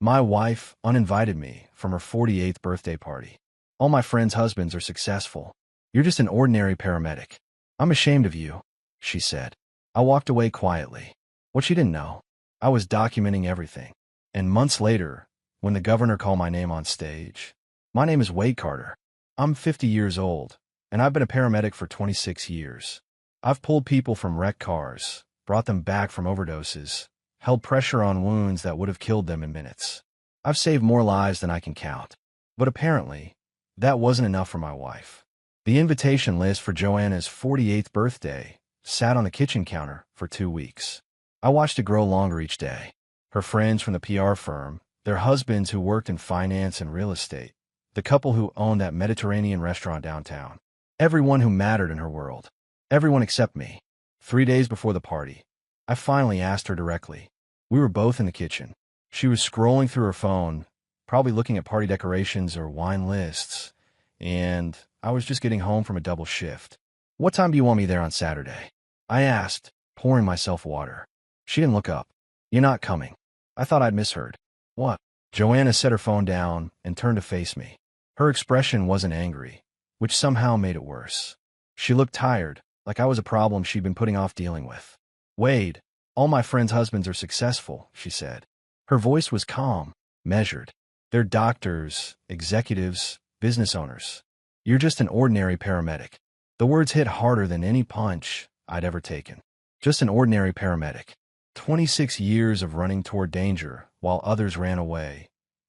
My wife uninvited me from her 48th birthday party. All my friends' husbands are successful. You're just an ordinary paramedic. I'm ashamed of you, she said. I walked away quietly. What she didn't know, I was documenting everything. And months later, when the governor called my name on stage, my name is Wade Carter. I'm 50 years old, and I've been a paramedic for 26 years. I've pulled people from wrecked cars, brought them back from overdoses, held pressure on wounds that would have killed them in minutes. I've saved more lives than I can count. But apparently, that wasn't enough for my wife. The invitation list for Joanna's 48th birthday sat on the kitchen counter for 2 weeks. I watched it grow longer each day. Her friends from the PR firm, their husbands who worked in finance and real estate, the couple who owned that Mediterranean restaurant downtown, everyone who mattered in her world. Everyone except me. 3 days before the party, I finally asked her directly. We were both in the kitchen. She was scrolling through her phone, probably looking at party decorations or wine lists, and I was just getting home from a double shift. What time do you want me there on Saturday? I asked, pouring myself water. She didn't look up. You're not coming. I thought I'd misheard. What? Joanna set her phone down and turned to face me. Her expression wasn't angry, which somehow made it worse. She looked tired, like I was a problem she'd been putting off dealing with. Wade, all my friends' husbands are successful, she said. Her voice was calm, measured. They're doctors, executives, business owners. You're just an ordinary paramedic. The words hit harder than any punch I'd ever taken. Just an ordinary paramedic. 26 years of running toward danger while others ran away.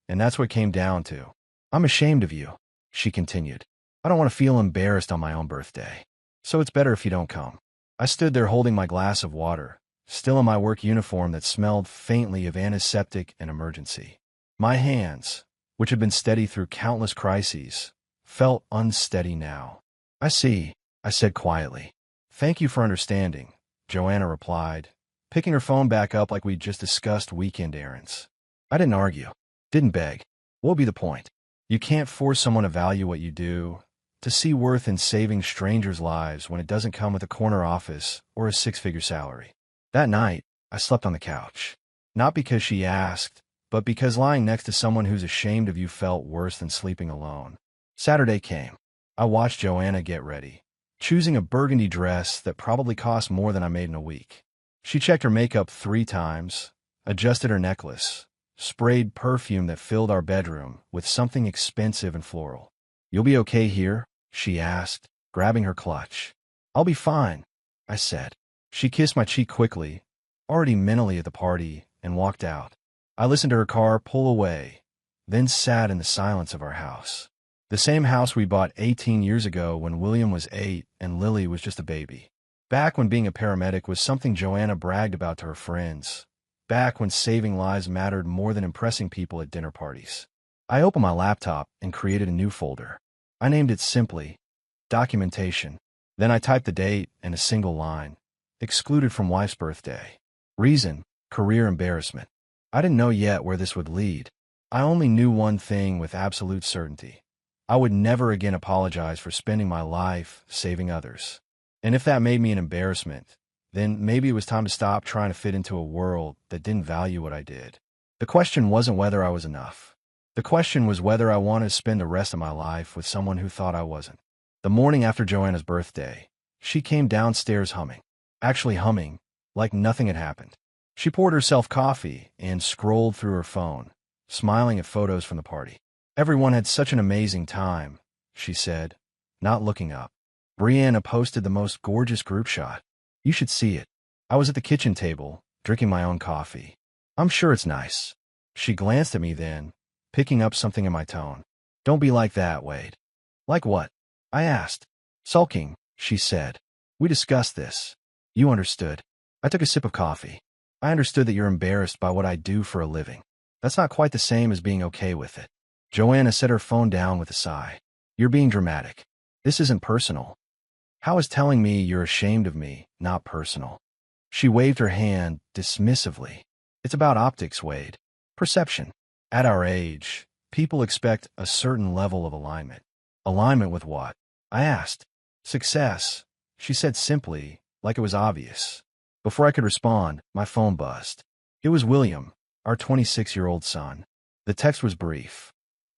And that's what it came down to. I'm ashamed of you, she continued. I don't want to feel embarrassed on my own birthday. So it's better if you don't come. I stood there holding my glass of water, still in my work uniform that smelled faintly of antiseptic and emergency. My hands, which had been steady through countless crises, felt unsteady now. I see, I said quietly. Thank you for understanding, Joanna replied, picking her phone back up like we'd just discussed weekend errands. I didn't argue, didn't beg. What would be the point? You can't force someone to value what you do, to see worth in saving strangers' lives when it doesn't come with a corner office or a six-figure salary. That night, I slept on the couch. Not because she asked, but because lying next to someone who's ashamed of you felt worse than sleeping alone. Saturday came. I watched Joanna get ready, choosing a burgundy dress that probably cost more than I made in a week. She checked her makeup 3 times, adjusted her necklace, sprayed perfume that filled our bedroom with something expensive and floral. You'll be okay here? She asked, grabbing her clutch. I'll be fine, I said. She kissed my cheek quickly, already mentally at the party, and walked out. I listened to her car pull away, then sat in the silence of our house. The same house we bought 18 years ago when William was 8 and Lily was just a baby. Back when being a paramedic was something Joanna bragged about to her friends. Back when saving lives mattered more than impressing people at dinner parties. I opened my laptop and created a new folder. I named it simply, Documentation. Then I typed the date and a single line. Excluded from wife's birthday. Reason, career embarrassment. I didn't know yet where this would lead. I only knew one thing with absolute certainty. I would never again apologize for spending my life saving others. And if that made me an embarrassment, then maybe it was time to stop trying to fit into a world that didn't value what I did. The question wasn't whether I was enough. The question was whether I wanted to spend the rest of my life with someone who thought I wasn't. The morning after Joanna's birthday, she came downstairs humming. Actually humming, like nothing had happened. She poured herself coffee and scrolled through her phone, smiling at photos from the party. Everyone had such an amazing time, she said, not looking up. Brianna posted the most gorgeous group shot. You should see it. I was at the kitchen table, drinking my own coffee. I'm sure it's nice. She glanced at me then, picking up something in my tone. Don't be like that, Wade. Like what? I asked. Sulking, she said. We discussed this. You understood. I took a sip of coffee. I understood that you're embarrassed by what I do for a living. That's not quite the same as being okay with it. Joanna set her phone down with a sigh. You're being dramatic. This isn't personal. How is telling me you're ashamed of me not personal? She waved her hand dismissively. It's about optics, Wade. Perception. At our age, people expect a certain level of alignment. Alignment with what? I asked. Success, she said simply, like it was obvious. Before I could respond, my phone buzzed. It was William, our 26-year-old son. The text was brief.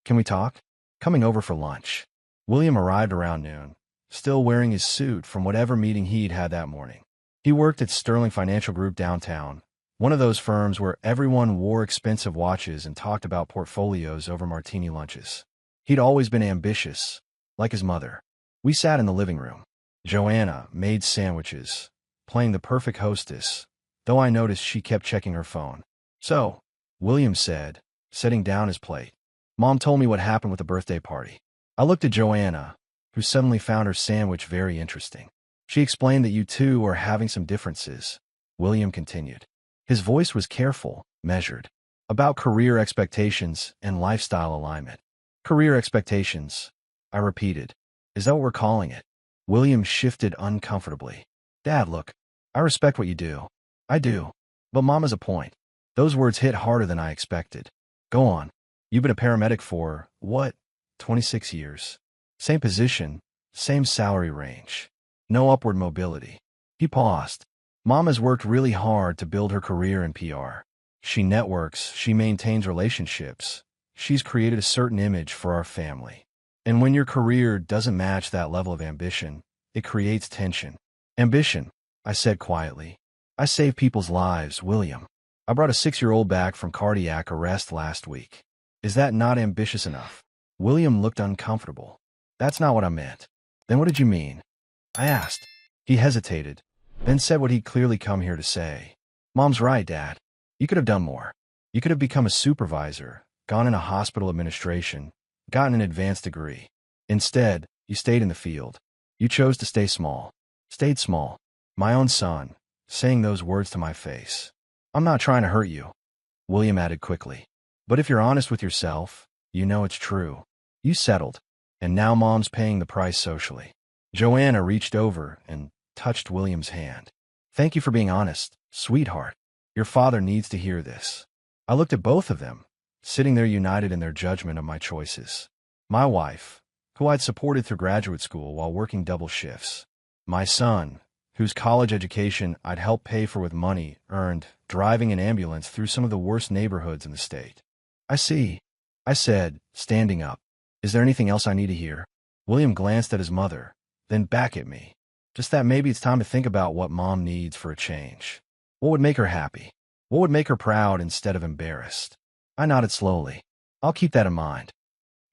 Can we talk? Coming over for lunch. William arrived around noon, still wearing his suit from whatever meeting he'd had that morning. He worked at Sterling Financial Group downtown, one of those firms where everyone wore expensive watches and talked about portfolios over martini lunches. He'd always been ambitious, like his mother. We sat in the living room. Joanna made sandwiches, playing the perfect hostess, though I noticed she kept checking her phone. So, William said, setting down his plate. Mom told me what happened with the birthday party. I looked at Joanna, who suddenly found her sandwich very interesting. She explained that you two are having some differences. William continued. His voice was careful, measured, about career expectations and lifestyle alignment. Career expectations, I repeated. Is that what we're calling it? William shifted uncomfortably. Dad, look, I respect what you do. I do. But Mom has a point. Those words hit harder than I expected. Go on. You've been a paramedic for, what, 26 years. Same position, same salary range. No upward mobility. He paused. Mom has worked really hard to build her career in PR. She networks, she maintains relationships. She's created a certain image for our family. And when your career doesn't match that level of ambition, it creates tension. Ambition, I said quietly. I save people's lives, William. I brought a 6-year-old back from cardiac arrest last week. Is that not ambitious enough? William looked uncomfortable. That's not what I meant. Then what did you mean? I asked. He hesitated, then said what he'd clearly come here to say. Mom's right, Dad. You could have done more. You could have become a supervisor, gone into hospital administration, gotten an advanced degree. Instead, you stayed in the field. You chose to stay small. Stayed small. My own son, saying those words to my face. I'm not trying to hurt you, William added quickly. But if you're honest with yourself, you know it's true. You settled, and now Mom's paying the price socially. Joanna reached over and touched William's hand. Thank you for being honest, sweetheart. Your father needs to hear this. I looked at both of them, sitting there united in their judgment of my choices. My wife, who I'd supported through graduate school while working double shifts. My son, whose college education I'd helped pay for with money earned driving an ambulance through some of the worst neighborhoods in the state. I see, I said, standing up. Is there anything else I need to hear? William glanced at his mother, then back at me. Just that maybe it's time to think about what Mom needs for a change. What would make her happy? What would make her proud instead of embarrassed? I nodded slowly. I'll keep that in mind.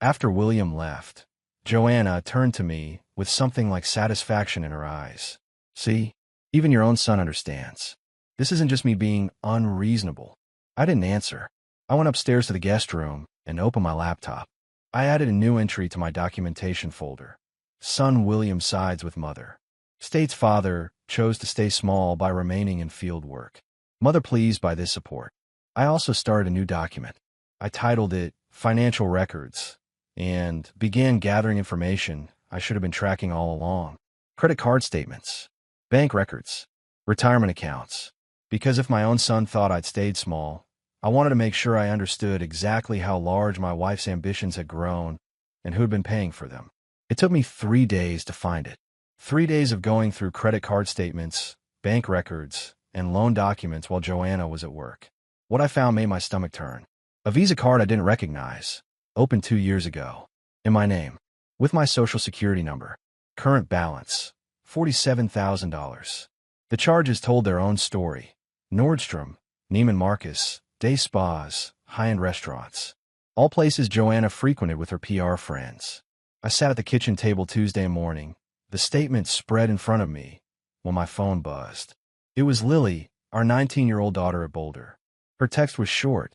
After William left, Joanna turned to me with something like satisfaction in her eyes. See, even your own son understands. This isn't just me being unreasonable. I didn't answer. I went upstairs to the guest room and opened my laptop. I added a new entry to my documentation folder. Son William sides with mother. State's father chose to stay small by remaining in field work. Mother pleased by this support. I also started a new document. I titled it Financial Records and began gathering information I should have been tracking all along. Credit card statements, bank records, retirement accounts. Because if my own son thought I'd stayed small, I wanted to make sure I understood exactly how large my wife's ambitions had grown and who had been paying for them. It took me 3 days to find it. 3 days of going through credit card statements, bank records, and loan documents while Joanna was at work. What I found made my stomach turn. A Visa card I didn't recognize, opened 2 years ago, in my name, with my social security number. Current balance, $47,000. The charges told their own story. Nordstrom, Neiman Marcus, day spas, high-end restaurants. All places Joanna frequented with her PR friends. I sat at the kitchen table Tuesday morning. The statement spread in front of me when my phone buzzed. It was Lily, our 19-year-old daughter at Boulder. Her text was short.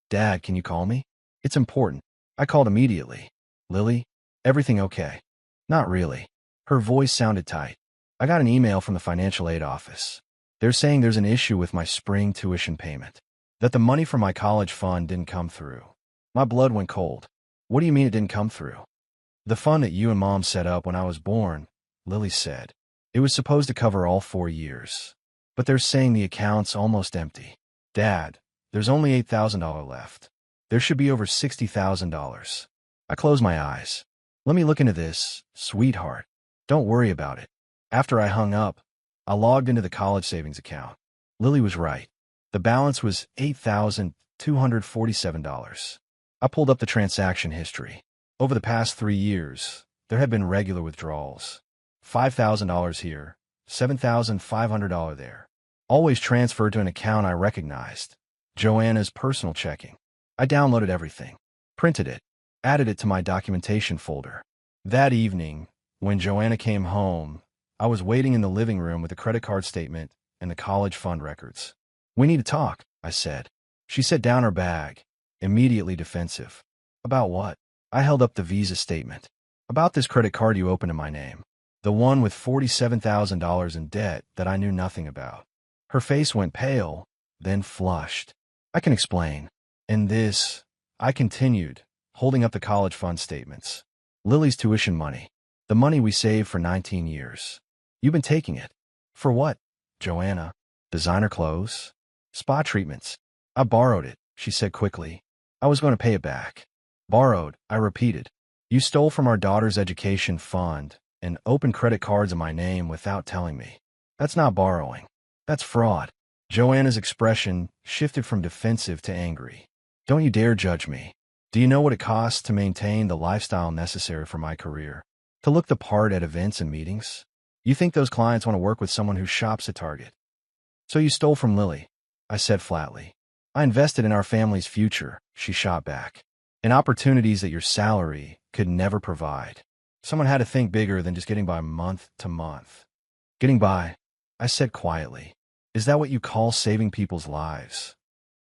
Dad, can you call me? It's important. I called immediately. Lily, everything okay? Not really. Her voice sounded tight. I got an email from the financial aid office. They're saying there's an issue with my spring tuition payment. That the money from my college fund didn't come through. My blood went cold. What do you mean it didn't come through? The fund that you and Mom set up when I was born, Lily said. It was supposed to cover all 4 years. But they're saying the account's almost empty. Dad, there's only $8,000 left. There should be over $60,000. I closed my eyes. Let me look into this, sweetheart. Don't worry about it. After I hung up, I logged into the college savings account. Lily was right. The balance was $8,247. I pulled up the transaction history. Over the past 3 years, there had been regular withdrawals. $5,000 here, $7,500 there. Always transferred to an account I recognized. Joanna's personal checking. I downloaded everything, printed it, added it to my documentation folder. That evening, when Joanna came home, I was waiting in the living room with the credit card statement and the college fund records. "We need to talk," I said. She set down her bag, immediately defensive. "About what?" I held up the Visa statement. "About this credit card you opened in my name. The one with $47,000 in debt that I knew nothing about." Her face went pale, then flushed. "I can explain." "And this," I continued, holding up the college fund statements. "Lily's tuition money. The money we saved for 19 years. You've been taking it." "For what, Joanna?" "Designer clothes? Spa treatments." "I borrowed it," she said quickly. "I was going to pay it back." "Borrowed," I repeated. "You stole from our daughter's education fund and opened credit cards in my name without telling me. That's not borrowing. That's fraud." Joanna's expression shifted from defensive to angry. "Don't you dare judge me. Do you know what it costs to maintain the lifestyle necessary for my career? To look the part at events and meetings? You think those clients want to work with someone who shops at Target?" "So you stole from Lily," I said flatly. "I invested in our family's future," she shot back. "In opportunities that your salary could never provide. Someone had to think bigger than just getting by month to month." "Getting by," I said quietly. "Is that what you call saving people's lives?"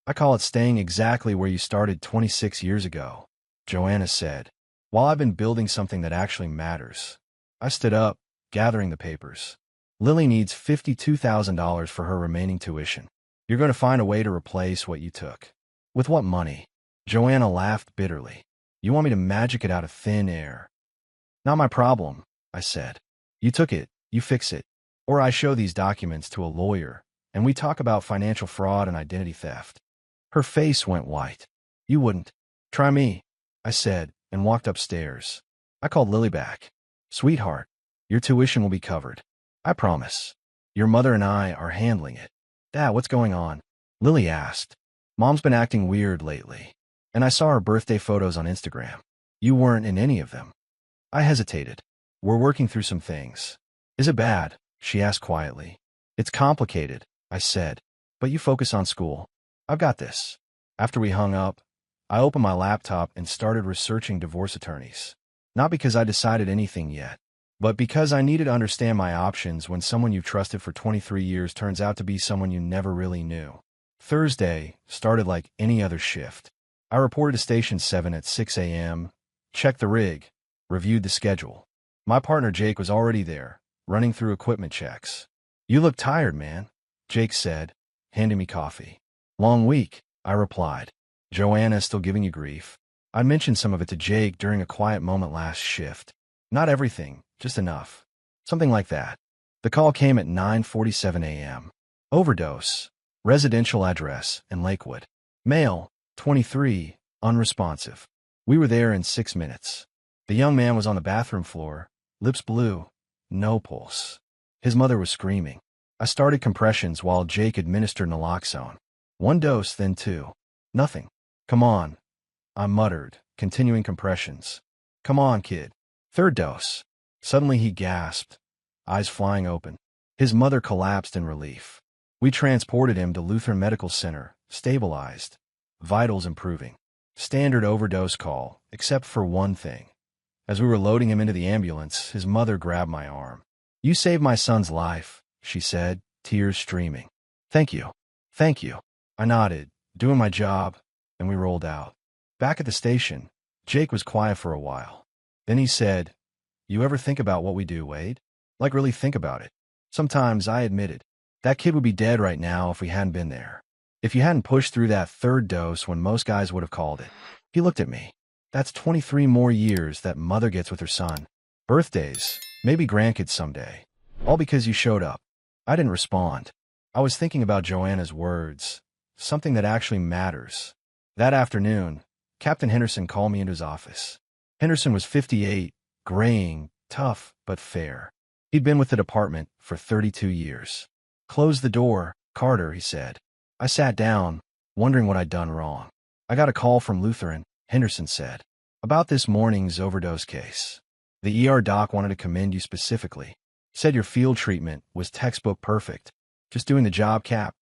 "I call it staying exactly where you started 26 years ago," Joanna said, "while I've been building something that actually matters." I stood up, gathering the papers. "Lily needs $52,000 for her remaining tuition. You're going to find a way to replace what you took." "With what money?" Joanna laughed bitterly. "You want me to magic it out of thin air?" "Not my problem," I said. "You took it, you fix it. Or I show these documents to a lawyer, and we talk about financial fraud and identity theft." Her face went white. "You wouldn't." "Try me," I said, and walked upstairs. I called Lily back. "Sweetheart, your tuition will be covered. I promise. Your mother and I are handling it." "Dad, what's going on?" Lily asked. "Mom's been acting weird lately, and I saw her birthday photos on Instagram. You weren't in any of them." I hesitated. "We're working through some things." "Is it bad?" she asked quietly. "It's complicated," I said, "but you focus on school. I've got this." After we hung up, I opened my laptop and started researching divorce attorneys. Not because I decided anything yet, but because I needed to understand my options when someone you've trusted for 23 years turns out to be someone you never really knew. Thursday started like any other shift. I reported to Station 7 at 6 a.m., checked the rig, reviewed the schedule. My partner Jake was already there, running through equipment checks. "You look tired, man," Jake said, handing me coffee. "Long week," I replied. "Joanna is still giving you grief?" I mentioned some of it to Jake during a quiet moment last shift. "Not everything, just enough." Something like that. The call came at 9:47 a.m. Overdose. Residential address in Lakewood. Male, 23, unresponsive. We were there in 6 minutes. The young man was on the bathroom floor, lips blue, no pulse. His mother was screaming. I started compressions while Jake administered naloxone. 1 dose, then 2. Nothing. "Come on," I muttered, continuing compressions. "Come on, kid." 3rd dose. Suddenly he gasped, eyes flying open. His mother collapsed in relief. We transported him to Lutheran Medical Center, stabilized. Vitals improving. Standard overdose call, except for one thing. As we were loading him into the ambulance, his mother grabbed my arm. "You saved my son's life," she said, tears streaming. "Thank you. Thank you." I nodded, doing my job, and we rolled out. Back at the station, Jake was quiet for a while. Then he said, "You ever think about what we do, Wade? Like really think about it?" "Sometimes," I admitted. "That kid would be dead right now if we hadn't been there. If you hadn't pushed through that 3rd dose when most guys would have called it." He looked at me. "That's 23 more years that mother gets with her son. Birthdays, maybe grandkids someday. All because you showed up." I didn't respond. I was thinking about Joanna's words, something that actually matters. That afternoon, Captain Henderson called me into his office. Henderson was 58, graying, tough but fair. He'd been with the department for 32 years. "Close the door, Carter," he said. I sat down, wondering what I'd done wrong. "I got a call from Lutheran," Henderson said. About this morning's overdose case. The ER doc wanted to commend you specifically. Said your field treatment was textbook perfect. Just doing the job, Cap.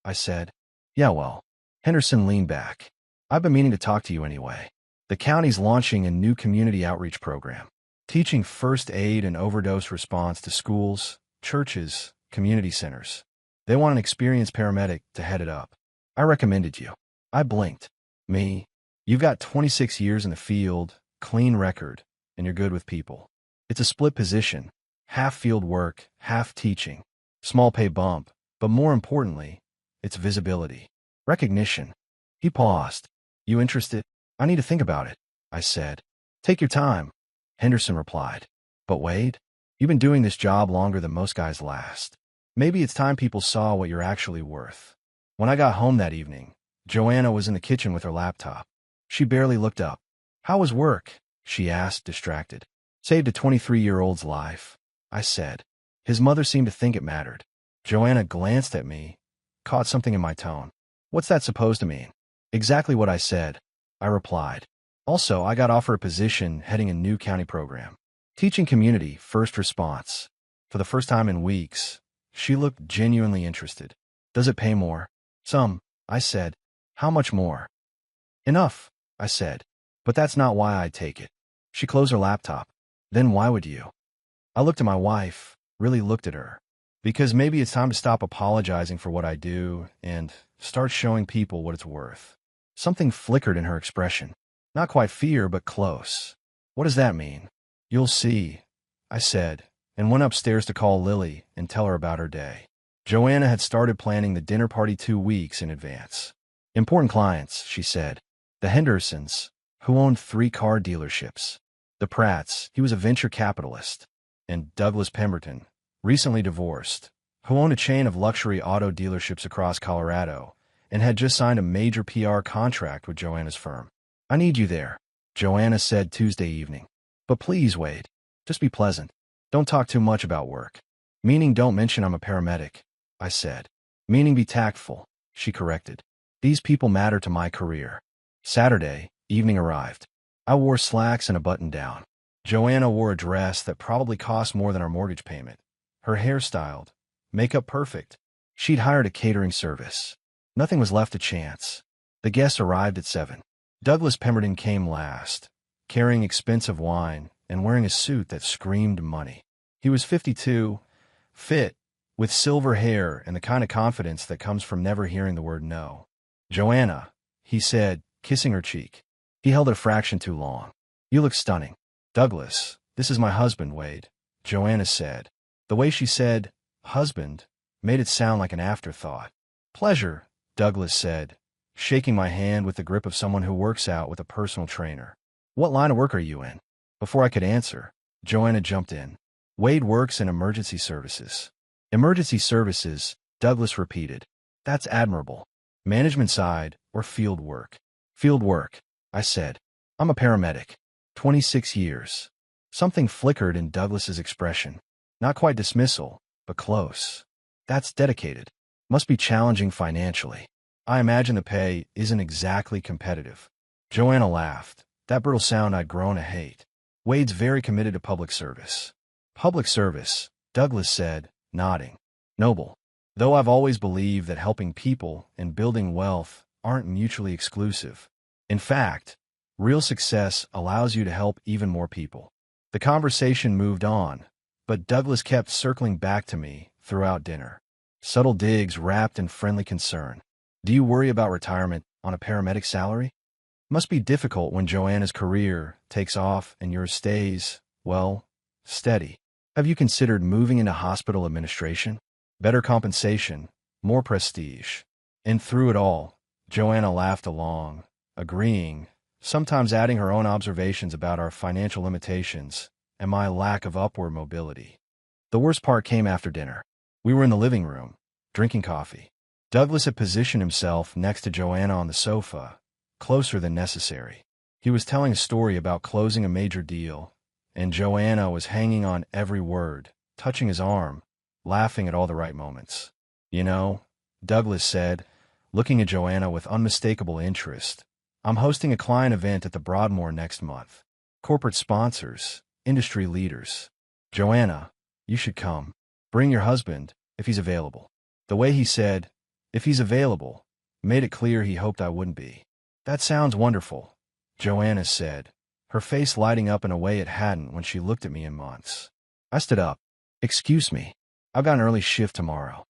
I said. Yeah, well. Henderson leaned back. I've been meaning to talk to you anyway. The county's launching a new community outreach program, teaching first aid and overdose response to schools, churches, community centers. They want an experienced paramedic to head it up. I recommended you. I blinked. Me? You've got 26 years in the field, clean record, and you're good with people. It's a split position, half field work, half teaching. Small pay bump, but more importantly, it's visibility. Recognition. He paused. You interested? I need to think about it, I said. Take your time, Henderson replied. But Wade, you've been doing this job longer than most guys last. Maybe it's time people saw what you're actually worth. When I got home that evening, Joanna was in the kitchen with her laptop. She barely looked up. How was work? She asked, distracted. Saved a 23-year-old's life, I said. His mother seemed to think it mattered. Joanna glanced at me, caught something in my tone. What's that supposed to mean? Exactly what I said, I replied. Also, I got offered a position heading a new county program, teaching community first response. For the first time in weeks, she looked genuinely interested. Does it pay more? Some, I said. How much more? Enough, I said. But that's not why I'd take it. She closed her laptop. Then why would you? I looked at my wife, really looked at her. Because maybe it's time to stop apologizing for what I do and start showing people what it's worth. Something flickered in her expression. Not quite fear, but close. What does that mean? You'll see, I said, and went upstairs to call Lily and tell her about her day. Joanna had started planning the dinner party 2 weeks in advance. Important clients, she said. The Hendersons, who owned 3 car dealerships. The Pratts, he was a venture capitalist. And Douglas Pemberton, recently divorced, who owned a chain of luxury auto dealerships across Colorado and had just signed a major PR contract with Joanna's firm. I need you there, Joanna said Tuesday evening. But please, Wade, just be pleasant. Don't talk too much about work. Meaning don't mention I'm a paramedic, I said. Meaning be tactful, she corrected. These people matter to my career. Saturday evening arrived. I wore slacks and a button-down. Joanna wore a dress that probably cost more than our mortgage payment. Her hair styled, makeup perfect. She'd hired a catering service. Nothing was left to chance. The guests arrived at 7. Douglas Pemberton came last, carrying expensive wine and wearing a suit that screamed money. He was 52, fit, with silver hair and the kind of confidence that comes from never hearing the word no. Joanna, he said, kissing her cheek. He held it a fraction too long. You look stunning. Douglas, this is my husband, Wade, Joanna said. The way she said, husband, made it sound like an afterthought. Pleasure, Douglas said, shaking my hand with the grip of someone who works out with a personal trainer. What line of work are you in? Before I could answer, Joanna jumped in. Wade works in emergency services. Emergency services, Douglas repeated. That's admirable. Management side or field work? Field work, I said. I'm a paramedic. 26 years. Something flickered in Douglas's expression. Not quite dismissal, but close. That's dedicated. Must be challenging financially. I imagine the pay isn't exactly competitive. Joanna laughed. That brutal sound I'd grown to hate. Wade's very committed to public service. Public service, Douglas said, nodding. Noble. Though I've always believed that helping people and building wealth aren't mutually exclusive. In fact, real success allows you to help even more people. The conversation moved on, but Douglas kept circling back to me throughout dinner. Subtle digs wrapped in friendly concern. Do you worry about retirement on a paramedic salary? Must be difficult when Joanna's career takes off and yours stays, well, steady. Have you considered moving into hospital administration? Better compensation, more prestige. And through it all, Joanna laughed along, agreeing, sometimes adding her own observations about our financial limitations and my lack of upward mobility. The worst part came after dinner. We were in the living room, drinking coffee. Douglas had positioned himself next to Joanna on the sofa, closer than necessary. He was telling a story about closing a major deal, and Joanna was hanging on every word, touching his arm, laughing at all the right moments. You know, Douglas said, looking at Joanna with unmistakable interest, I'm hosting a client event at the Broadmoor next month. Corporate sponsors, industry leaders. Joanna, you should come. Bring your husband, if he's available. The way he said, if he's available, made it clear he hoped I wouldn't be. That sounds wonderful, Joanna said, her face lighting up in a way it hadn't when she looked at me in months. I stood up. Excuse me. I've got an early shift tomorrow.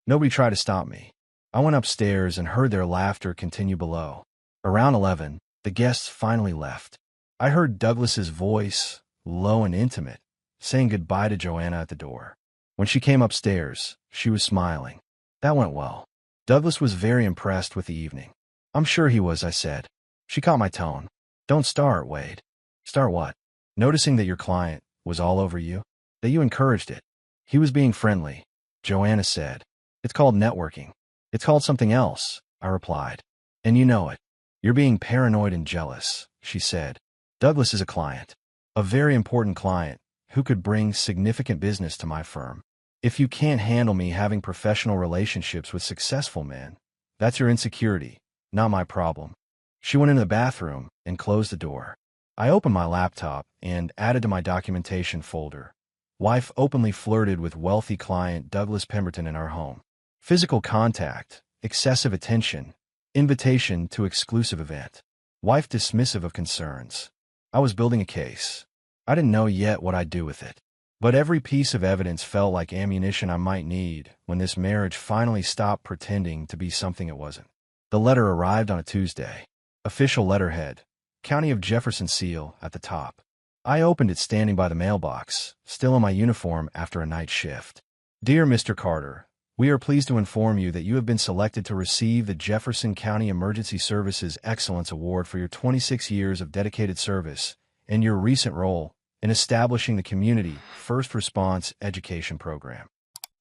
Nobody tried to stop me. I went upstairs and heard their laughter continue below. Around 11, the guests finally left. I heard Douglas's voice, low and intimate, saying goodbye to Joanna at the door. When she came upstairs, she was smiling. That went well. Douglas was very impressed with the evening. I'm sure he was, I said. She caught my tone. Don't start, Wade. Start what? Noticing that your client was all over you? That you encouraged it. He was being friendly, Joanna said. It's called networking. It's called something else, I replied. And you know it. You're being paranoid and jealous, she said. Douglas is a client. A very important client who could bring significant business to my firm. If you can't handle me having professional relationships with successful men, that's your insecurity, not my problem. She went into the bathroom and closed the door. I opened my laptop and added to my documentation folder. Wife openly flirted with wealthy client Douglas Pemberton in our home. Physical contact, excessive attention, invitation to exclusive event. Wife dismissive of concerns. I was building a case. I didn't know yet what I'd do with it. But every piece of evidence felt like ammunition I might need when this marriage finally stopped pretending to be something it wasn't. The letter arrived on a Tuesday. Official letterhead, County of Jefferson seal at the top. I opened it standing by the mailbox, still in my uniform after a night shift. Dear Mr. Carter, we are pleased to inform you that you have been selected to receive the Jefferson County Emergency Services Excellence Award for your 26 years of dedicated service and your recent role in establishing the Community First Response Education Program.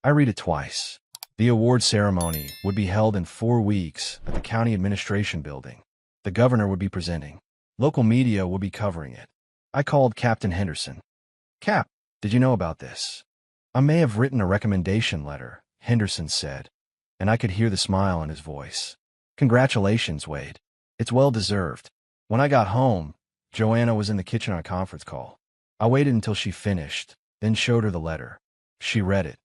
I read it twice. The award ceremony would be held in 4 weeks at the County Administration Building. The governor would be presenting. Local media would be covering it. I called Captain Henderson. Cap, did you know about this? I may have written a recommendation letter, Henderson said, and I could hear the smile in his voice. Congratulations, Wade. It's well deserved. When I got home, Joanna was in the kitchen on a conference call. I waited until she finished, then showed her the letter. She read it,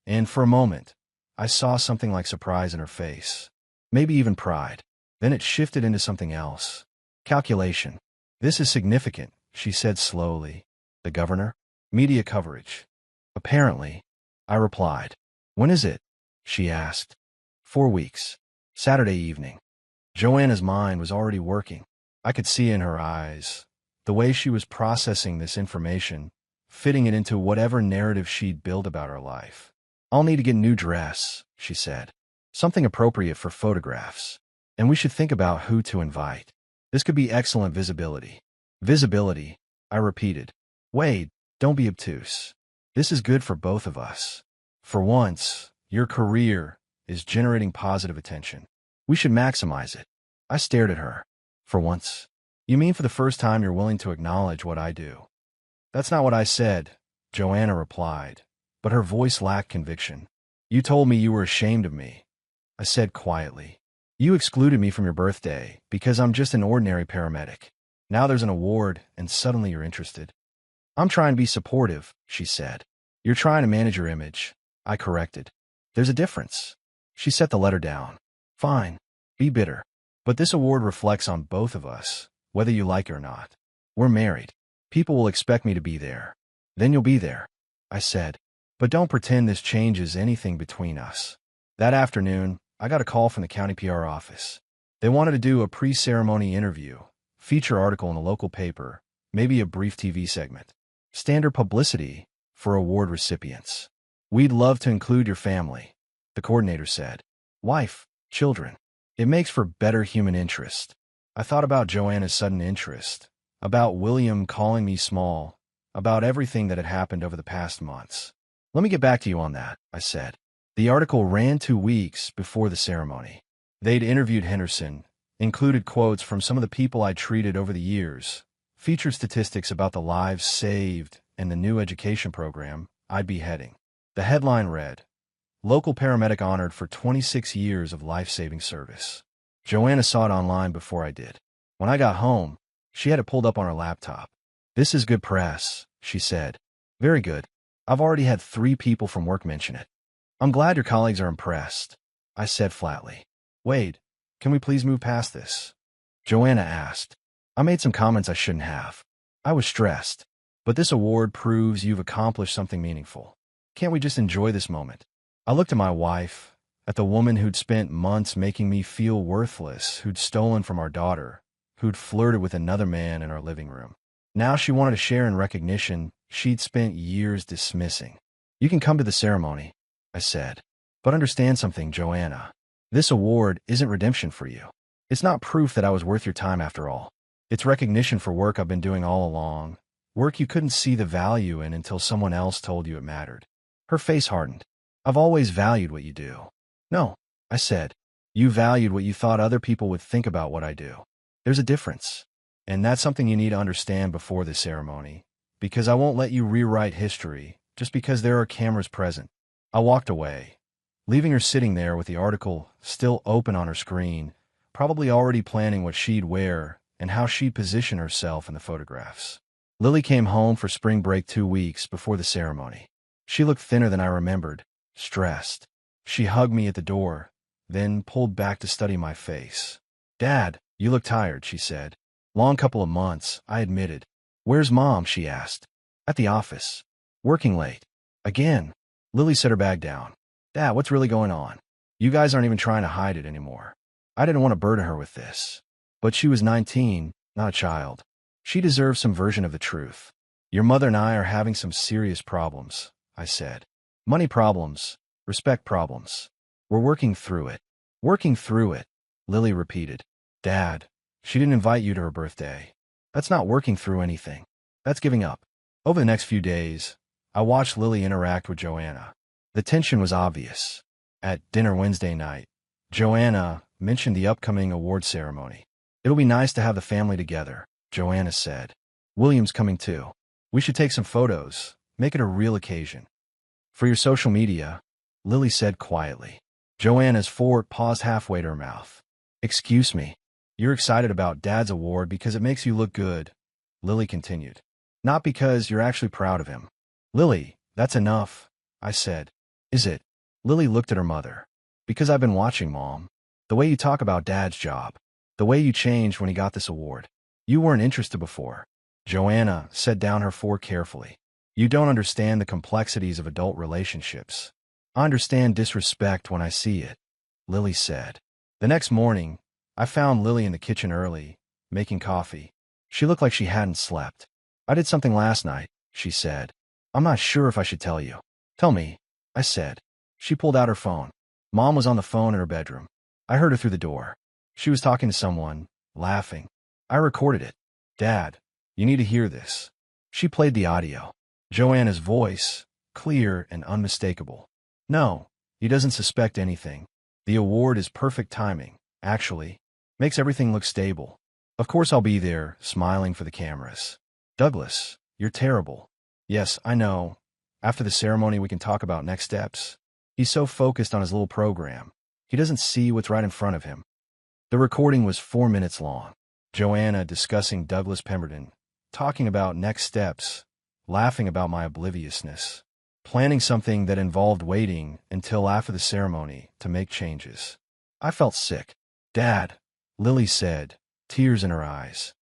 and for a moment, I saw something like surprise in her face, maybe even pride. Then it shifted into something else. Calculation. This is significant, she said slowly. The governor? Media coverage. Apparently, I replied. When is it? She asked. 4 weeks. Saturday evening. Joanna's mind was already working. I could see in her eyes the way she was processing this information, fitting it into whatever narrative she'd built about her life. I'll need to get a new dress, she said. Something appropriate for photographs. And we should think about who to invite. This could be excellent visibility. Visibility, I repeated. Wade, don't be obtuse. This is good for both of us. For once, your career is generating positive attention. We should maximize it. I stared at her. For once? You mean for the first time you're willing to acknowledge what I do? That's not what I said, Joanna replied, but her voice lacked conviction. You told me you were ashamed of me, I said quietly. You excluded me from your birthday because I'm just an ordinary paramedic. Now there's an award and suddenly you're interested. I'm trying to be supportive, she said. You're trying to manage your image, I corrected. There's a difference. She set the letter down. Fine, be bitter. But this award reflects on both of us, whether you like it or not. We're married. People will expect me to be there. Then you'll be there, I said. But don't pretend this changes anything between us. That afternoon, I got a call from the county PR office. They wanted to do a pre-ceremony interview, feature article in the local paper, maybe a brief TV segment. Standard publicity for award recipients. We'd love to include your family, the coordinator said. Wife, children. It makes for better human interest. I thought about Joanna's sudden interest, about William calling me small, about everything that had happened over the past months. Let me get back to you on that, I said. The article ran 2 weeks before the ceremony. They'd interviewed Henderson, included quotes from some of the people I'd treated over the years, featured statistics about the lives saved and the new education program I'd be heading. The headline read, Local Paramedic Honored for 26 Years of Life-Saving Service. Joanna saw it online before I did. When I got home, she had it pulled up on her laptop. "This is good press," she said. "Very good. I've already had 3 people from work mention it." "I'm glad your colleagues are impressed," I said flatly. "Wait, can we please move past this?" Joanna asked. I made some comments I shouldn't have. I was stressed. "But this award proves you've accomplished something meaningful. Can't we just enjoy this moment?" I looked at my wife, at the woman who'd spent months making me feel worthless, who'd stolen from our daughter, who'd flirted with another man in our living room. Now she wanted to share in recognition she'd spent years dismissing. "You can come to the ceremony," I said. "But understand something, Joanna. This award isn't redemption for you. It's not proof that I was worth your time after all. It's recognition for work I've been doing all along, work you couldn't see the value in until someone else told you it mattered." Her face hardened. "I've always valued what you do." "No," I said. "You valued what you thought other people would think about what I do. There's a difference. And that's something you need to understand before the ceremony, because I won't let you rewrite history just because there are cameras present." I walked away, leaving her sitting there with the article still open on her screen, probably already planning what she'd wear and how she'd position herself in the photographs. Lily came home for spring break 2 weeks before the ceremony. She looked thinner than I remembered, stressed. She hugged me at the door, then pulled back to study my face. "Dad, you look tired," she said. "Long couple of months," I admitted. "Where's Mom?" she asked. "At the office. Working late." "Again?" Lily set her bag down. "Dad, what's really going on? You guys aren't even trying to hide it anymore." I didn't want to burden her with this. But she was 19, not a child. She deserved some version of the truth. "Your mother and I are having some serious problems," I said. "Money problems, respect problems. We're working through it." "Working through it," Lily repeated. "Dad, she didn't invite you to her birthday. That's not working through anything. That's giving up." Over the next few days, I watched Lily interact with Joanna. The tension was obvious. At dinner Wednesday night, Joanna mentioned the upcoming award ceremony. "It'll be nice to have the family together," Joanna said. "William's coming too. We should take some photos, make it a real occasion." "For your social media," Lily said quietly. Joanna's fork paused halfway to her mouth. "Excuse me. You're excited about Dad's award because it makes you look good," Lily continued. "Not because you're actually proud of him." "Lily, that's enough," I said. "Is it?" Lily looked at her mother. "Because I've been watching, Mom. The way you talk about Dad's job. The way you changed when he got this award. You weren't interested before." Joanna set down her fork carefully. "You don't understand the complexities of adult relationships." "I understand disrespect when I see it," Lily said. The next morning, I found Lily in the kitchen early, making coffee. She looked like she hadn't slept. "I did something last night," she said. "I'm not sure if I should tell you." "Tell me," I said. She pulled out her phone. Mom was on the phone in her bedroom. I heard her through the door. She was talking to someone, laughing. I recorded it. "Dad, you need to hear this." She played the audio. Joanna's voice, clear and unmistakable. "No, he doesn't suspect anything. The award is perfect timing, actually. Makes everything look stable. Of course I'll be there, smiling for the cameras." "Douglas, you're terrible." "Yes, I know. After the ceremony we can talk about next steps." He's so focused on his little program. He doesn't see what's right in front of him. The recording was 4 minutes long. Joanna discussing Douglas Pemberton, talking about next steps, laughing about my obliviousness, planning something that involved waiting until after the ceremony to make changes. I felt sick. "Dad," Lily said, tears in her eyes.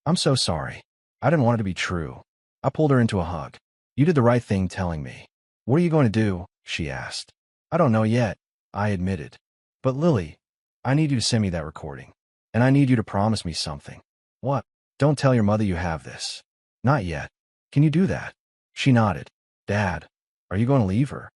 "I'm so sorry. I didn't want it to be true." I pulled her into a hug. "You did the right thing telling me." "What are you going to do?" she asked. "I don't know yet," I admitted. "But Lily, I need you to send me that recording. And I need you to promise me something." "What?" "Don't tell your mother you have this." "Not yet." "Can you do that?" She nodded. "Dad, are you going to leave her?"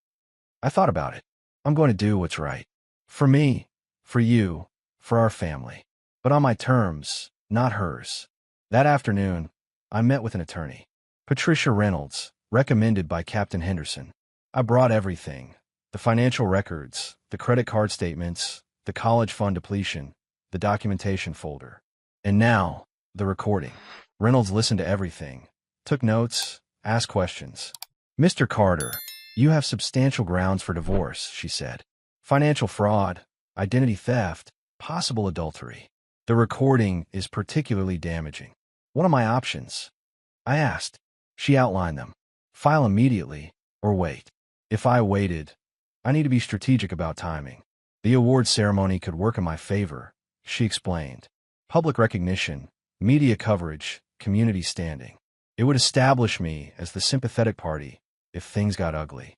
I thought about it. "I'm going to do what's right. For me, for you, for our family. But on my terms, not hers." That afternoon, I met with an attorney. Patricia Reynolds, recommended by Captain Henderson. I brought everything. The financial records, the credit card statements, the college fund depletion, the documentation folder. And now, the recording. Reynolds listened to everything, took notes, asked questions. "Mr. Carter, you have substantial grounds for divorce," she said. "Financial fraud, identity theft, possible adultery. The recording is particularly damaging. What are my options? I asked. She outlined them. File immediately, or wait. If I waited, I need to be strategic about timing. The award ceremony could work in my favor, she explained. Public recognition, media coverage, community standing. It would establish me as the sympathetic party if things got ugly.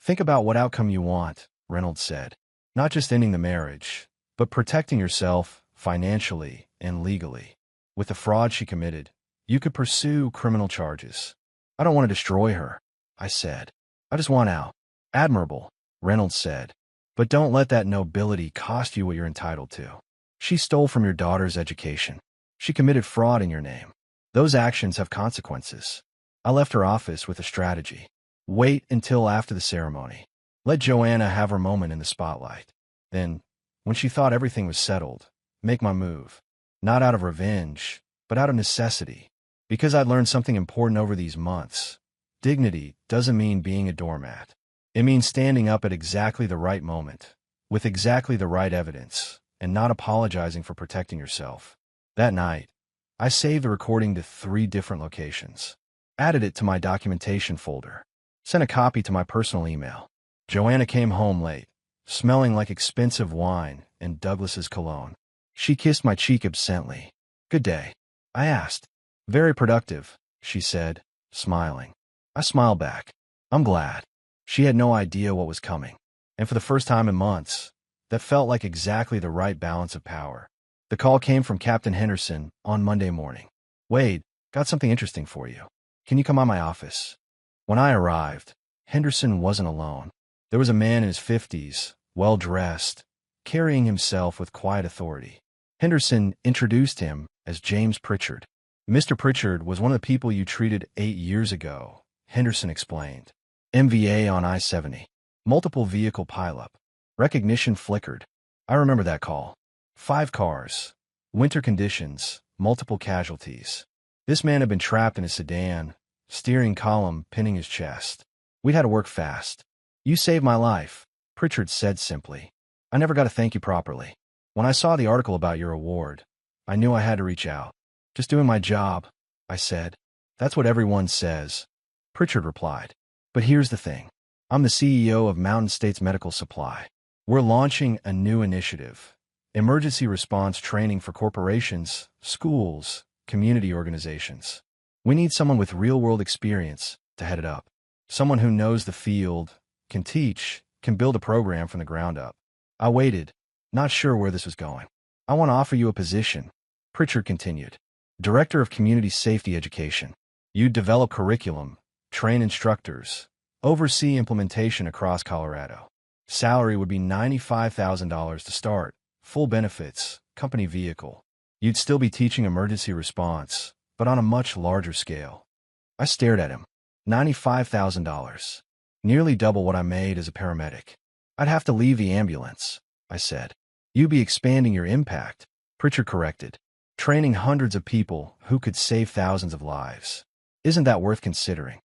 Think about what outcome you want, Reynolds said. Not just ending the marriage, but protecting yourself financially and legally. With the fraud she committed, you could pursue criminal charges. I don't want to destroy her, I said. I just want out. Admirable, Reynolds said. But don't let that nobility cost you what you're entitled to. She stole from your daughter's education. She committed fraud in your name. Those actions have consequences. I left her office with a strategy. Wait until after the ceremony. Let Joanna have her moment in the spotlight. Then, when she thought everything was settled, make my move. Not out of revenge, but out of necessity. Because I'd learned something important over these months. Dignity doesn't mean being a doormat. It means standing up at exactly the right moment, with exactly the right evidence, and not apologizing for protecting yourself. That night, I saved the recording to 3 different locations. Added it to my documentation folder. Sent a copy to my personal email. Joanna came home late, smelling like expensive wine and Douglas's cologne. She kissed my cheek absently. Good day, I asked. Very productive, she said, smiling. I smiled back. I'm glad. She had no idea what was coming. And for the first time in months, that felt like exactly the right balance of power. The call came from Captain Henderson on Monday morning. Wade, got something interesting for you. Can you come by my office? When I arrived, Henderson wasn't alone. There was a man in his 50s, well-dressed, carrying himself with quiet authority. Henderson introduced him as James Pritchard. Mr. Pritchard was one of the people you treated 8 years ago, Henderson explained. MVA on I-70. Multiple vehicle pileup. Recognition flickered. I remember that call. 5 cars. Winter conditions. Multiple casualties. This man had been trapped in a sedan, steering column pinning his chest. We'd had to work fast. You saved my life, Pritchard said simply. I never got to thank you properly. When I saw the article about your award, I knew I had to reach out. Just doing my job, I said. That's what everyone says, Pritchard replied. But here's the thing. I'm the CEO of Mountain States Medical Supply. We're launching a new initiative. Emergency response training for corporations, schools, community organizations. We need someone with real-world experience to head it up. Someone who knows the field, can teach, can build a program from the ground up. I waited, not sure where this was going. I want to offer you a position, Pritchard continued. Director of Community Safety Education. You'd develop curriculum, train instructors, oversee implementation across Colorado. Salary would be $95,000 to start, full benefits, company vehicle. You'd still be teaching emergency response, but on a much larger scale. I stared at him. $95,000. Nearly double what I made as a paramedic. I'd have to leave the ambulance, I said. You'd be expanding your impact, Pritchard corrected. Training hundreds of people who could save thousands of lives. Isn't that worth considering?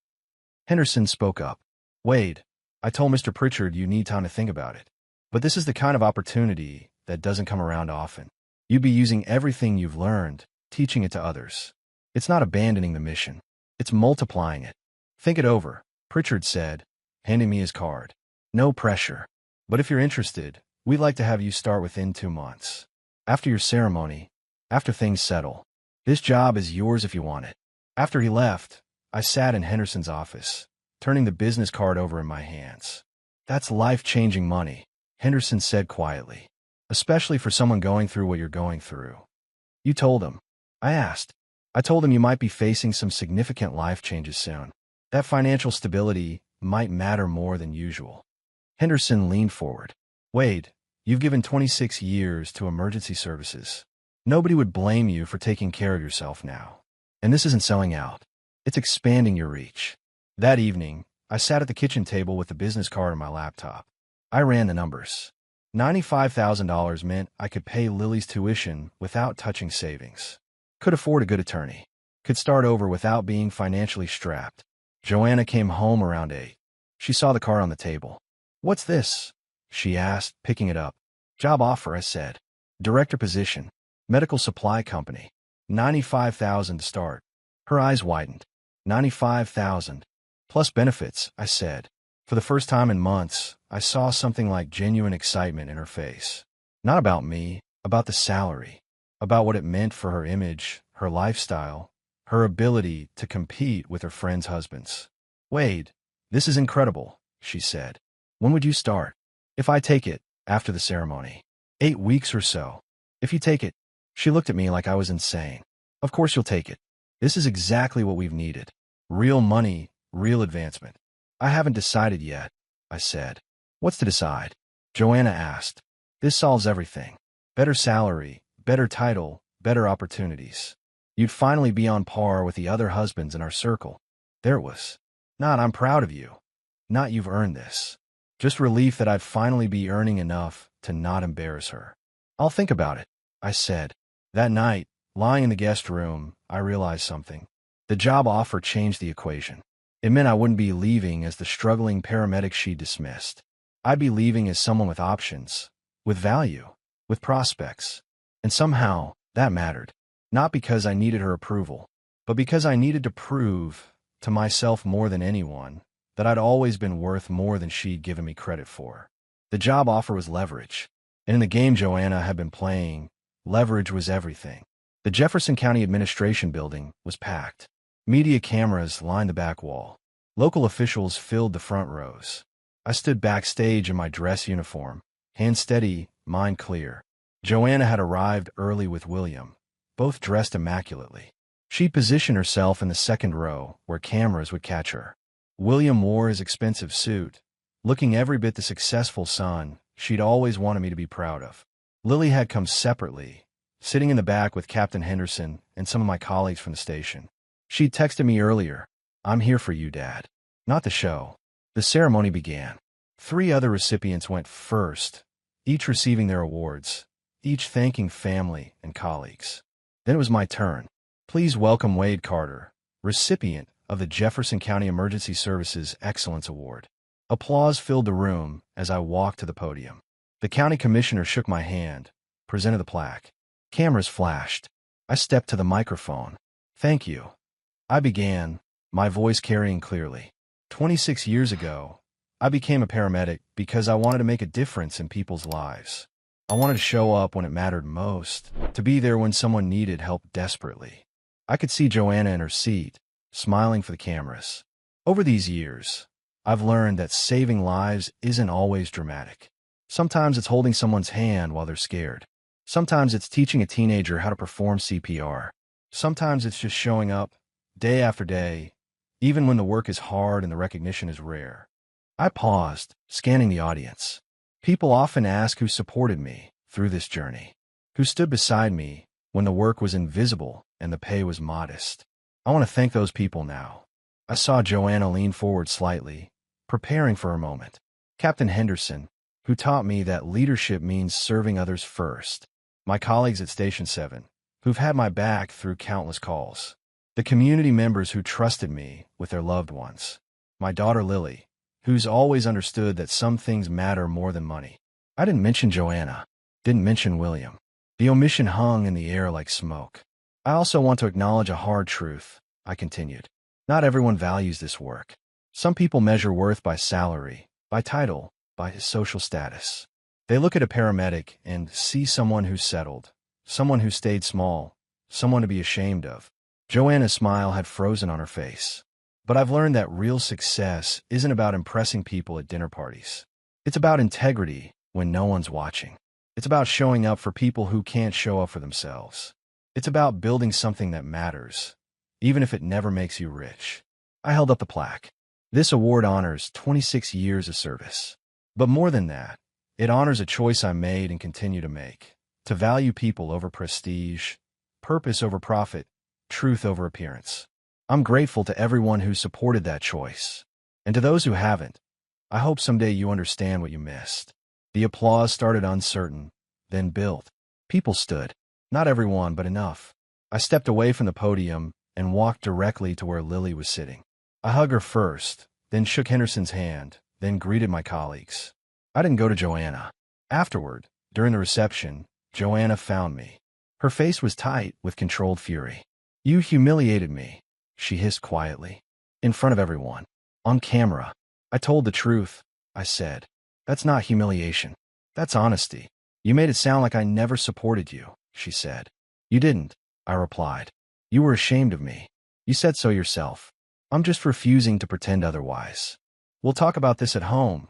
Henderson spoke up. Wade, I told Mr. Pritchard you need time to think about it. But this is the kind of opportunity that doesn't come around often. You'd be using everything you've learned, teaching it to others. It's not abandoning the mission. It's multiplying it. Think it over, Pritchard said, handing me his card. No pressure. But if you're interested, we'd like to have you start within 2 months. After your ceremony, after things settle. This job is yours if you want it. After he left, I sat in Henderson's office, turning the business card over in my hands. That's life-changing money, Henderson said quietly. Especially for someone going through what you're going through. You told him. I asked. I told him you might be facing some significant life changes soon. That financial stability might matter more than usual. Henderson leaned forward. Wade, you've given 26 years to emergency services. Nobody would blame you for taking care of yourself now. And this isn't selling out. It's expanding your reach. That evening, I sat at the kitchen table with the business card on my laptop. I ran the numbers. $95,000 meant I could pay Lily's tuition without touching savings. Could afford a good attorney. Could start over without being financially strapped. Joanna came home around 8. She saw the card on the table. What's this? She asked, picking it up. Job offer, I said. Director position. Medical supply company. 95,000 to start. Her eyes widened. 95,000. Plus benefits, I said. For the first time in months, I saw something like genuine excitement in her face. Not about me, about the salary. About what it meant for her image, her lifestyle, her ability to compete with her friends' husbands. Wade, this is incredible, she said. When would you start? If I take it, after the ceremony. 8 weeks or so. If you take it. She looked at me like I was insane. Of course you'll take it. This is exactly what we've needed. Real money, real advancement. I haven't decided yet, I said. What's to decide? Joanna asked. This solves everything. Better salary, better title, better opportunities. You'd finally be on par with the other husbands in our circle. There it was. Not I'm proud of you. Not you've earned this. Just relief that I'd finally be earning enough to not embarrass her. I'll think about it, I said. That night, lying in the guest room, I realized something. The job offer changed the equation. It meant I wouldn't be leaving as the struggling paramedic she dismissed. I'd be leaving as someone with options, with value, with prospects. And somehow, that mattered. Not because I needed her approval, but because I needed to prove, to myself more than anyone, that I'd always been worth more than she'd given me credit for. The job offer was leverage. And in the game Joanna had been playing, leverage was everything. The Jefferson County Administration Building was packed. Media cameras lined the back wall. Local officials filled the front rows. I stood backstage in my dress uniform, hands steady, mind clear. Joanna had arrived early with William, both dressed immaculately. She'd positioned herself in the second row, where cameras would catch her. William wore his expensive suit, looking every bit the successful son she'd always wanted me to be proud of. Lily had come separately, sitting in the back with Captain Henderson and some of my colleagues from the station. She'd texted me earlier, I'm here for you, Dad. Not the show. The ceremony began. 3 other recipients went first, each receiving their awards, each thanking family and colleagues. Then it was my turn. Please welcome Wade Carter, recipient of the Jefferson County Emergency Services Excellence Award. Applause filled the room as I walked to the podium. The county commissioner shook my hand, presented the plaque. Cameras flashed. I stepped to the microphone. Thank you. I began, my voice carrying clearly. 26 years ago, I became a paramedic because I wanted to make a difference in people's lives. I wanted to show up when it mattered most, to be there when someone needed help desperately. I could see Joanna in her seat, smiling for the cameras. Over these years, I've learned that saving lives isn't always dramatic. Sometimes it's holding someone's hand while they're scared. Sometimes it's teaching a teenager how to perform CPR. Sometimes it's just showing up, day after day, even when the work is hard and the recognition is rare. I paused, scanning the audience. People often ask who supported me through this journey, who stood beside me when the work was invisible and the pay was modest. I want to thank those people now. I saw Joanna lean forward slightly, preparing for her moment. Captain Henderson, who taught me that leadership means serving others first. My colleagues at Station 7, who've had my back through countless calls. The community members who trusted me with their loved ones. My daughter Lily, who's always understood that some things matter more than money. I didn't mention Joanna, didn't mention William. The omission hung in the air like smoke. I also want to acknowledge a hard truth, I continued. Not everyone values this work. Some people measure worth by salary, by title, by his social status. They look at a paramedic and see someone who's settled, someone who stayed small, someone to be ashamed of. Joanna's smile had frozen on her face. But I've learned that real success isn't about impressing people at dinner parties. It's about integrity when no one's watching. It's about showing up for people who can't show up for themselves. It's about building something that matters, even if it never makes you rich. I held up the plaque. This award honors 26 years of service. But more than that, it honors a choice I made and continue to make, to value people over prestige, purpose over profit, truth over appearance. I'm grateful to everyone who supported that choice. And to those who haven't, I hope someday you understand what you missed. The applause started uncertain, then built. People stood. Not everyone, but enough. I stepped away from the podium and walked directly to where Lily was sitting. I hugged her first, then shook Henderson's hand, then greeted my colleagues. I didn't go to Joanna. Afterward, during the reception, Joanna found me. Her face was tight with controlled fury. You humiliated me, she hissed quietly. In front of everyone. On camera. I told the truth, I said. That's not humiliation. That's honesty. You made it sound like I never supported you, she said. You didn't, I replied. You were ashamed of me. You said so yourself. I'm just refusing to pretend otherwise. We'll talk about this at home,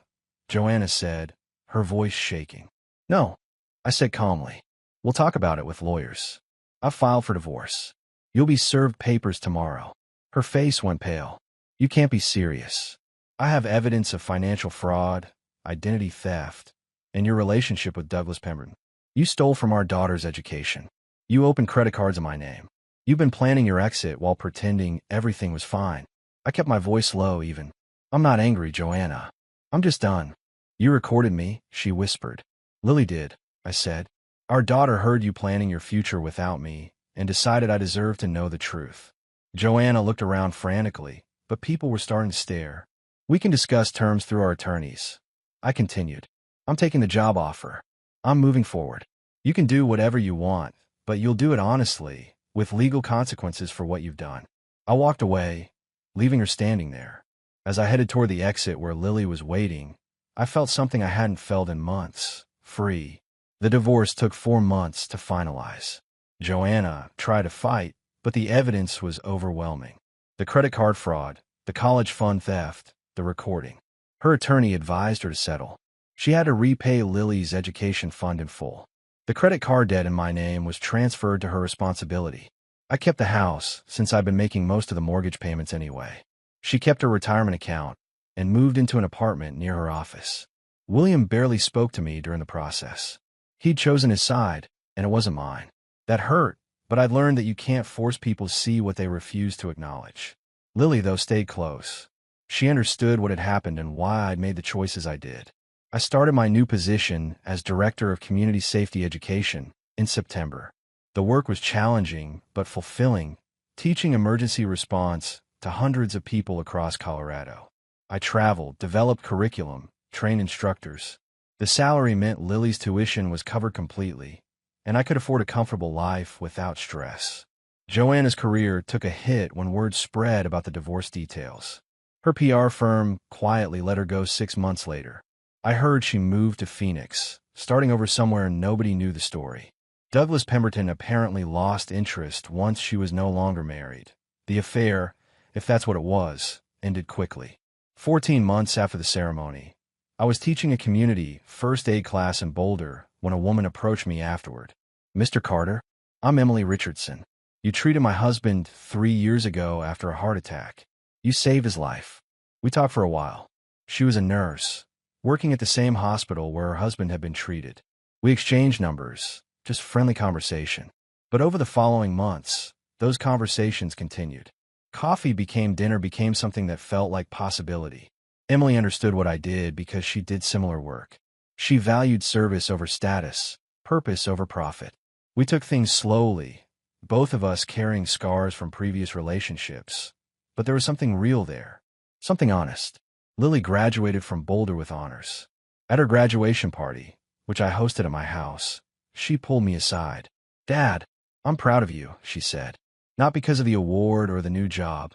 Joanna said, her voice shaking. No, I said calmly. We'll talk about it with lawyers. I've filed for divorce. You'll be served papers tomorrow. Her face went pale. You can't be serious. I have evidence of financial fraud, identity theft, and your relationship with Douglas Pemberton. You stole from our daughter's education. You opened credit cards in my name. You've been planning your exit while pretending everything was fine. I kept my voice low even. I'm not angry, Joanna. I'm just done. You recorded me, she whispered. Lily did, I said. Our daughter heard you planning your future without me and decided I deserved to know the truth. Joanna looked around frantically, but people were starting to stare. We can discuss terms through our attorneys. I continued. I'm taking the job offer. I'm moving forward. You can do whatever you want, but you'll do it honestly, with legal consequences for what you've done. I walked away, leaving her standing there. As I headed toward the exit where Lily was waiting, I felt something I hadn't felt in months. Free. The divorce took 4 months to finalize. Joanna tried to fight, but the evidence was overwhelming. The credit card fraud, the college fund theft, the recording. Her attorney advised her to settle. She had to repay Lily's education fund in full. The credit card debt in my name was transferred to her responsibility. I kept the house, since I'd been making most of the mortgage payments anyway. She kept her retirement account and moved into an apartment near her office. William barely spoke to me during the process. He'd chosen his side, and it wasn't mine. That hurt, but I'd learned that you can't force people to see what they refuse to acknowledge. Lily, though, stayed close. She understood what had happened and why I'd made the choices I did. I started my new position as Director of Community Safety Education in September. The work was challenging but fulfilling, teaching emergency response to hundreds of people across Colorado. I traveled, developed curriculum, trained instructors. The salary meant Lily's tuition was covered completely, and I could afford a comfortable life without stress. Joanna's career took a hit when word spread about the divorce details. Her PR firm quietly let her go 6 months later. I heard she moved to Phoenix, starting over somewhere nobody knew the story. Douglas Pemberton apparently lost interest once she was no longer married. The affair, if that's what it was, ended quickly. 14 months after the ceremony, I was teaching a community first aid class in Boulder when a woman approached me afterward. Mr. Carter, I'm Emily Richardson. You treated my husband 3 years ago after a heart attack. You saved his life. We talked for a while. She was a nurse, working at the same hospital where her husband had been treated. We exchanged numbers, just friendly conversation. But over the following months, those conversations continued. Coffee became dinner, became something that felt like possibility. Emily understood what I did because she did similar work. She valued service over status, purpose over profit. We took things slowly, both of us carrying scars from previous relationships. But there was something real there, something honest. Lily graduated from Boulder with honors. At her graduation party, which I hosted at my house, she pulled me aside. Dad, I'm proud of you, she said. Not because of the award or the new job,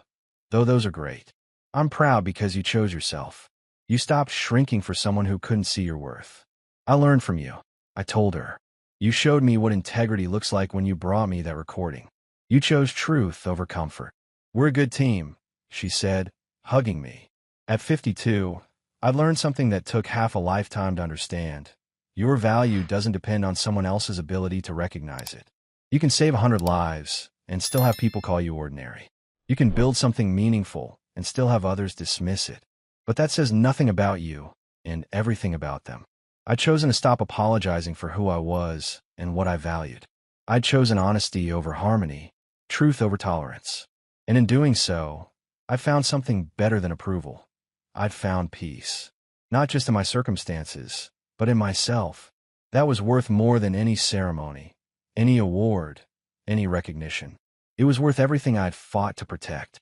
though those are great. I'm proud because you chose yourself. You stopped shrinking for someone who couldn't see your worth. I learned from you, I told her. You showed me what integrity looks like when you brought me that recording. You chose truth over comfort. We're a good team, she said, hugging me. At 52, I'd learned something that took half a lifetime to understand. Your value doesn't depend on someone else's ability to recognize it. You can save 100 lives and still have people call you ordinary. You can build something meaningful and still have others dismiss it. But that says nothing about you and everything about them. I'd chosen to stop apologizing for who I was and what I valued. I'd chosen honesty over harmony, truth over tolerance. And in doing so, I found something better than approval. I'd found peace. Not just in my circumstances, but in myself. That was worth more than any ceremony, any award, any recognition. It was worth everything I'd fought to protect.